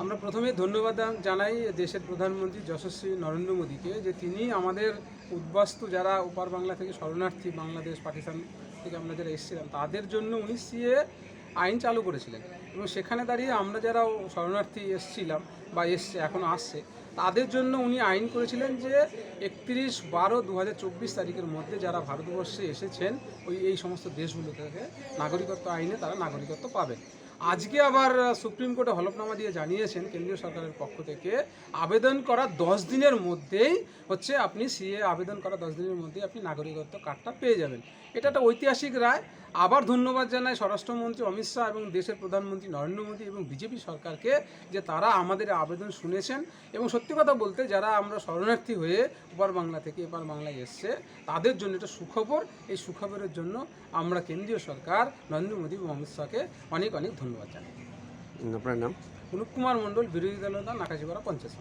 আমরা প্রথমে ধন্যবাদ জানাই দেশের প্রধানমন্ত্রী যশস্বী নরেন্দ্র মোদীকে, যে তিনি আমাদের উদ্বাস্তু যারা ওপার বাংলা থেকে শরণার্থী, বাংলাদেশ পাকিস্তান থেকে আমরা যারা এসেছিলাম তাদের জন্য উনি সিএ আইন চালু করেছিলেন। এবং সেখানে দাঁড়িয়ে আমরা যারা শরণার্থী এসেছিলাম বা এখন আসছে তাদের জন্য উনি আইন করেছিলেন যে 31/12/2024 তারিখের মধ্যে যারা ভারতবর্ষে এসেছেন এই সমস্ত দেশগুলো থেকে নাগরিকত্ব আইনে তারা নাগরিকত্ব পাবেন। আজকে আবার সুপ্রিম কোর্টে হলফনামা দিয়ে জানিয়েছেন কেন্দ্রীয় সরকারের পক্ষ থেকে আবেদন করা 10 দিনের মধ্যেই আপনি সিএ আবেদন করা 10 দিনের মধ্যেই আপনি নাগরিকত্ব কার্ডটা পেয়ে যাবেন। এটা একটা ঐতিহাসিক রায়। আবার ধন্যবাদ জানাই স্বরাষ্ট্রমন্ত্রী অমিত শাহ এবং দেশের প্রধানমন্ত্রী নরেন্দ্র মোদী এবং বিজেপি সরকারকে, যে তারা আমাদের আবেদন শুনেছেন। এবং সত্যি কথা বলতে যারা আমরা শরণার্থী হয়ে ওপার বাংলা থেকে এপার বাংলায় এসছে তাদের জন্য এটা সুখবর। এই সুখবরের জন্য আমরা কেন্দ্রীয় সরকার নরেন্দ্র মোদী এবং অমিত শাহকে অনেক অনেক ধন্যবাদ জানাই। আপনার নাম? অনুপ কুমার মণ্ডল, বিরোধী দলনেতা, নাকাশিপাড়া পঞ্চায়েত।